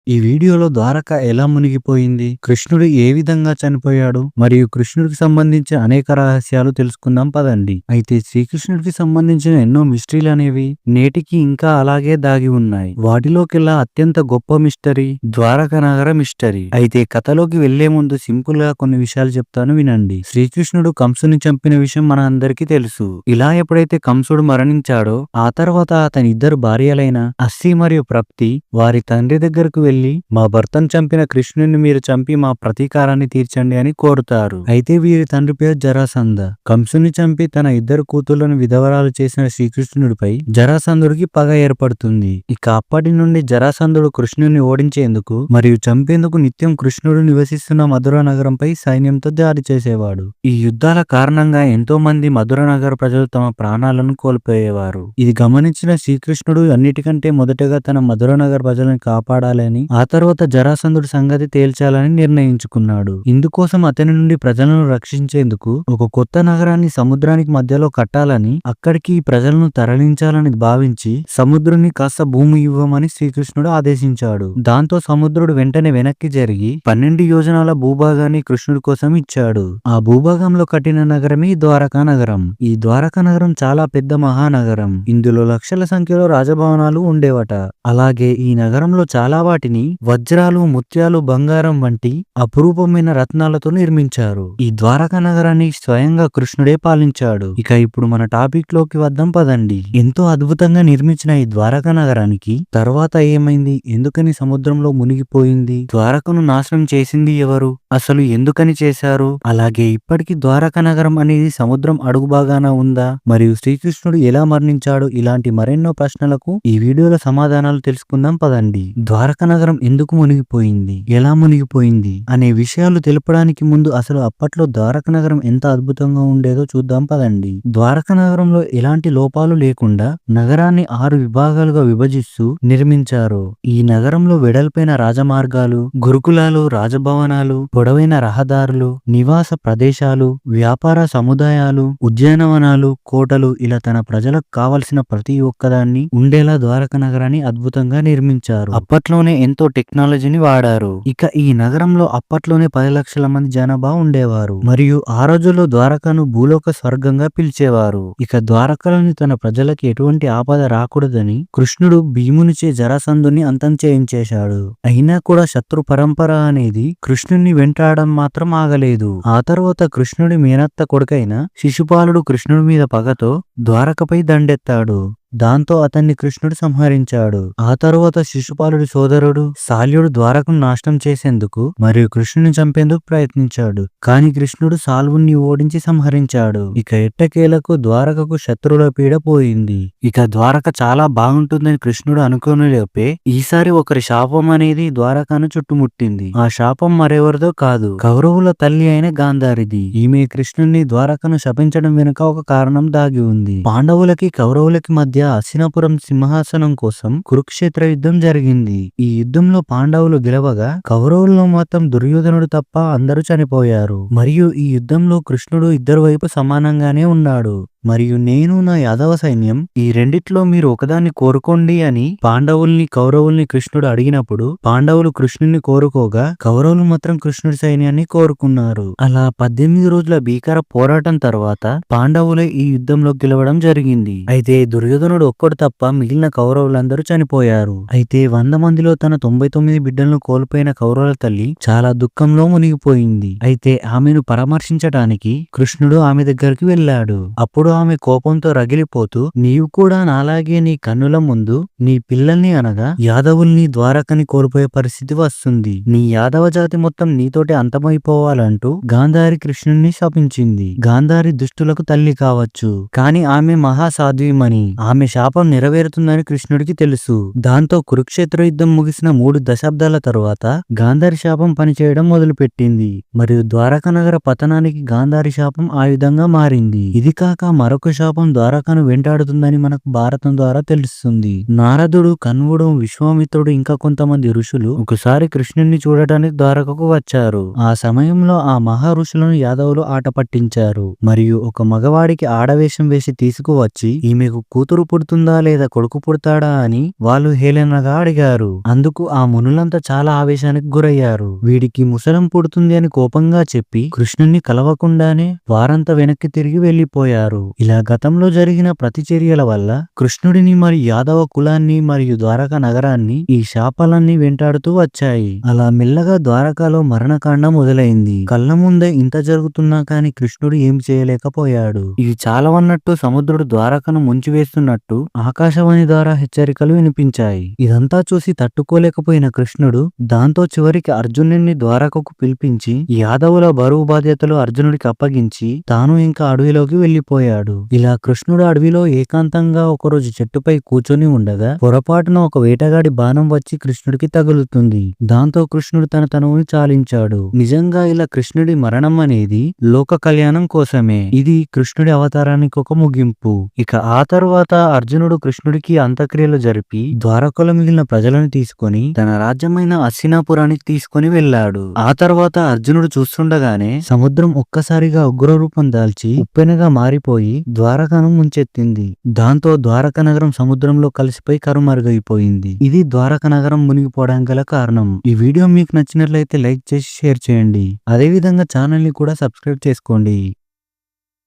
ఈ వీడియోలో ద్వారక ఎలా మునిగిపోయింది, కృష్ణుడు ఏ విధంగా చనిపోయాడు మరియు కృష్ణుడికి సంబంధించిన అనేక రహస్యాలు తెలుసుకుందాం పదండి. అయితే శ్రీకృష్ణుడికి సంబంధించిన ఎన్నో మిస్టరీలు అనేవి నేటికి ఇంకా అలాగే దాగి ఉన్నాయి. వాటిలోకెల్లా అత్యంత గొప్ప మిస్టరీ ద్వారక నగర మిస్టరీ. అయితే కథలోకి వెళ్లే ముందు సింపుల్ గా కొన్ని విషయాలు చెప్తాను వినండి. శ్రీకృష్ణుడు కంసుని చంపిన విషయం మన అందరికీ తెలుసు. ఇలా ఎప్పుడైతే కంసుడు మరణించాడో ఆ తర్వాత అతని ఇద్దరు భార్యలైన అస్సి మరియు ప్రప్తి వారి తండ్రి దగ్గరకు వెళ్లి మా భర్తను చంపిన కృష్ణుని మీరు చంపి మా ప్రతీకారాన్ని తీర్చండి అని కోరుతారు. అయితే వీరి తండ్రి పేరు జరాసంధ. కంసుని చంపి తన ఇద్దరు కూతుళ్లను విధవరాలు చేసిన శ్రీకృష్ణుడిపై జరాసంధుడికి పగ ఏర్పడుతుంది. ఇక అప్పటి నుండి జరాసంధుడు కృష్ణుని ఓడించేందుకు మరియు చంపేందుకు నిత్యం కృష్ణుడు నివసిస్తున్న మధుర నగరంపై సైన్యంతో దాడి చేసేవాడు. ఈ యుద్ధాల కారణంగా ఎంతో మంది మధుర నగర ప్రజలు తమ ప్రాణాలను కోల్పోయేవారు. ఇది గమనించిన శ్రీకృష్ణుడు అన్నిటికంటే మొదటగా తన మధుర నగర ప్రజలను కాపాడాలని ఆ తర్వాత జరాసంధుడి సంగతి తేల్చాలని నిర్ణయించుకున్నాడు. ఇందుకోసం అతని నుండి ప్రజలను రక్షించేందుకు ఒక కొత్త నగరాన్ని సముద్రానికి మధ్యలో కట్టాలని అక్కడికి ప్రజలను తరలించాలని భావించి సముద్రుని కాస్త భూమి ఇవ్వమని శ్రీకృష్ణుడు ఆదేశించాడు. దాంతో సముద్రుడు వెంటనే వెనక్కి జరిగి 12 యోజనాల భూభాగాన్ని కృష్ణుడి కోసం ఇచ్చాడు. ఆ భూభాగంలో కట్టిన నగరమే ద్వారకా నగరం. ఈ ద్వారకా నగరం చాలా పెద్ద మహానగరం. ఇందులో లక్షల సంఖ్యలో రాజభవనాలు ఉండేవట. అలాగే ఈ నగరంలో చాలా వాటిని వజ్రాలు, ముత్యాలు, బంగారం వంటి అపురూపమైన రత్నాలతో నిర్మించారు. ఈ ద్వారకా నగరాన్ని స్వయంగా కృష్ణుడే పాలించాడు. ఇక ఇప్పుడు మన టాపిక్ లోకి వద్దాం పదండి. ఎంతో అద్భుతంగా నిర్మించిన ఈ ద్వారకా నగరానికి తర్వాత ఏమైంది, ఎందుకని సముద్రంలో మునిగిపోయింది, ద్వారకను నాశనం చేసింది ఎవరు, అసలు ఎందుకని చేశారు, అలాగే ఇప్పటికి ద్వారకా నగరం అనేది సముద్రం అడుగు భాగాన ఉందా, మరియు శ్రీకృష్ణుడు ఎలా మరణించాడు, ఇలాంటి మరెన్నో ప్రశ్నలకు ఈ వీడియోలో సమాధానాలు తెలుసుకుందాం పదండి. ద్వారకా నగరం ఎందుకు మునిగిపోయింది, ఎలా మునిగిపోయింది అనే విషయాలు తెలుపడానికి ముందు అసలు అప్పట్లో ద్వారకా నగరం ఎంత అద్భుతంగా ఉండేదో చూద్దాం పదండి. ద్వారకా నగరంలో ఎలాంటి లోపాలు లేకుండా నగరాన్ని 6 విభాగాలుగా విభజిస్తూ నిర్మించారు. ఈ నగరంలో వెడల్పైన రాజమార్గాలు, గురుకులాలు, రాజభవనాలు, పొడవైన రహదారులు, నివాస ప్రదేశాలు, వ్యాపార సముదాయాలు, ఉద్యానవనాలు, కోటలు ఇలా తన ప్రజలకు కావలసిన ప్రతి ఒక్కదాన్ని ఉండేలా ద్వారకా నగరాన్ని అద్భుతంగా నిర్మించారు. అప్పట్లోనే ఎంతో టెక్నాలజీని వాడారు. ఇక ఈ నగరంలో అప్పట్లోనే 10 లక్షల మంది జనాభా ఉండేవారు మరియు ఆ రోజుల్లో ద్వారకను భూలోక స్వర్గంగా పిలిచేవారు. ఇక ద్వారకలోని తన ప్రజలకి ఎటువంటి ఆపద రాకూడదని కృష్ణుడు భీమునిచే జరాసంధుని అంతం చేయించేశాడు. అయినా కూడా శత్రు పరంపర అనేది కృష్ణుని వెంటాడడం మాత్రం ఆగలేదు. ఆ తర్వాత కృష్ణుడి మేనత్త కొడుకైన శిశుపాలుడు కృష్ణుడి మీద పగతో ద్వారకపై దండెత్తాడు. దాంతో అతన్ని కృష్ణుడు సంహరించాడు. ఆ తరువాత శిశుపాలుడి సోదరుడు శాల్యుడు ద్వారకను నాశనం చేసేందుకు మరియు కృష్ణుని చంపేందుకు ప్రయత్నించాడు. కాని కృష్ణుడు శాల్వుని ఓడించి సంహరించాడు. ఇక ఎట్టకేలకు ద్వారకకు శత్రువుల పీడ పోయింది. ఇక ద్వారక చాలా బాగుంటుందని కృష్ణుడు అనుకోనిలోపే ఈసారి ఒకరి శాపం అనేది ద్వారకను చుట్టుముట్టింది. ఆ శాపం మరెవరిదో కాదు, కౌరవుల తల్లి అయిన గాంధారిది. ఈమె కృష్ణుని ద్వారకను శపించడం వెనుక ఒక కారణం దాగి ఉంది. పాండవులకి కౌరవులకి మధ్య హస్తినాపురం సింహాసనం కోసం కురుక్షేత్ర యుద్ధం జరిగింది. ఈ యుద్ధంలో పాండవులు గెలవగా కౌరవుల్లో మొత్తం దుర్యోధనుడు తప్ప అందరూ చనిపోయారు. మరియు ఈ యుద్ధంలో కృష్ణుడు ఇద్దరు వైపు సమానంగానే ఉన్నాడు. మరియు నేను నా యాదవ సైన్యం ఈ రెండిట్లో మీరు ఒకదాన్ని కోరుకోండి అని పాండవుల్ని కౌరవుల్ని కృష్ణుడు అడిగినప్పుడు పాండవులు కృష్ణుని కోరుకోగా కౌరవులు మాత్రం కృష్ణుడి సైన్యాన్ని కోరుకున్నారు. అలా 18 రోజుల భీకర పోరాటం తర్వాత పాండవులే ఈ యుద్ధంలో గెలవడం జరిగింది. అయితే దుర్యోధనుడు ఒక్కడు తప్ప మిగిలిన కౌరవులందరూ చనిపోయారు. అయితే 100 మందిలో తన 99 బిడ్డలను కోల్పోయిన కౌరవుల తల్లి చాలా దుఃఖంలో మునిగిపోయింది. అయితే ఆమెను పరామర్శించడానికి కృష్ణుడు ఆమె దగ్గరికి వెళ్ళాడు. అప్పుడు ఆమె కోపంతో రగిలిపోతూ, నీవు కూడా నాలాగే నీ కన్నుల ముందు నీ పిల్లల్ని అనగా యాదవుల్ని ద్వారకని కోల్పోయే పరిస్థితి వస్తుంది. నీ యాదవ జాతి మొత్తం నీతోటి అంతమైపోవాలంటూ గాంధారి కృష్ణుణ్ణి శపించింది. గాంధారి దుష్టులకు తల్లి కావచ్చు, కాని ఆమె మహాసాధ్వీమణి. ఆమె శాపం నెరవేరుతుందని కృష్ణుడికి తెలుసు. దాంతో కురుక్షేత్ర యుద్ధం ముగిసిన 3 దశాబ్దాల తరువాత గాంధారి శాపం పనిచేయడం మొదలుపెట్టింది మరియు ద్వారకా నగర పతనానికి గాంధారి శాపం ఆయుధంగా మారింది. ఇది కాక మరొక శాపం ద్వారకను వెంటాడుతుందని మనకు భారతం ద్వారా తెలుస్తుంది. నారదుడు, కన్వుడు, విశ్వామిత్రుడు ఇంకా కొంతమంది ఋషులు ఒకసారి కృష్ణుడిని చూడటానికి ద్వారకకు వచ్చారు. ఆ సమయంలో ఆ మహా ఋషులను యాదవులు ఆట పట్టించారు మరియు ఒక మగవాడికి ఆడవేషం వేసి తీసుకువచ్చి ఈమెకు కూతురు పుడుతుందా లేదా కొడుకు పుడతాడా అని వాళ్ళు హేళనగా అడిగారు. అందుకు ఆ మునులంతా చాలా ఆవేశానికి గురయ్యారు. వీడికి ముసలం పుడుతుంది అని కోపంగా చెప్పి కృష్ణుణ్ణి కలవకుండానే వారంతా వెనక్కి తిరిగి వెళ్లిపోయారు. ఇలా గతంలో జరిగిన ప్రతిచర్యల వల్ల కృష్ణుడిని మరియు యాదవ కులాన్ని మరియు ద్వారకా నగరాన్ని ఈ శాపాలన్నీ వెంటాడుతూ వచ్చాయి. అలా మెల్లగా ద్వారకాలో మరణకాండ మొదలైంది. కళ్ళ ముందే ఇంత జరుగుతున్నా కాని కృష్ణుడు ఏం చేయలేకపోయాడు. ఇది చాలవన్నట్టు సముద్రుడు ద్వారకను ముంచివేస్తున్నట్టు ఆకాశవాణి ద్వారా హెచ్చరికలు వినిపించాయి. ఇదంతా చూసి తట్టుకోలేకపోయిన కృష్ణుడు దాంతో చివరికి అర్జునుడిని ద్వారకకు పిలిపించి యాదవుల బరువు బాధ్యతలు అర్జునుడికి అప్పగించి తాను ఇంకా అడవిలోకి వెళ్లిపోయాడు. ఇలా కృష్ణుడు అడవిలో ఏకాంతంగా ఒకరోజు చెట్టుపై కూర్చొని ఉండగా పొరపాటున ఒక వేటగాడి బాణం వచ్చి కృష్ణుడికి తగులుతుంది. దాంతో కృష్ణుడు తన తనువుని చాలించాడు. నిజంగా ఇలా కృష్ణుడి మరణం అనేది లోక కళ్యాణం కోసమే. ఇది కృష్ణుడి అవతారానికి ఒక ముగింపు. ఇక ఆ తరువాత అర్జునుడు కృష్ణుడికి అంత్యక్రియలు జరిపి ద్వారకలో మిగిలిన ప్రజలను తీసుకొని తన రాజ్యమైన హస్తినాపురానికి తీసుకొని వెళ్ళాడు. ఆ తర్వాత అర్జునుడు చూస్తుండగానే సముద్రం ఒక్కసారిగా ఉగ్ర రూపం దాల్చి ఉప్పెనగా మారిపోయి ద్వారకను ముంచెత్తింది. దాంతో ద్వారక నగరం సముద్రంలో కలిసిపోయి కరుమరుగైపోయింది. ఇది ద్వారక నగరం మునిగిపోవడానికి గల కారణం. ఈ వీడియో మీకు నచ్చినట్లయితే లైక్ చేసి షేర్ చేయండి. అదే విధంగా ఛానల్ ని కూడా సబ్స్క్రైబ్ చేసుకోండి.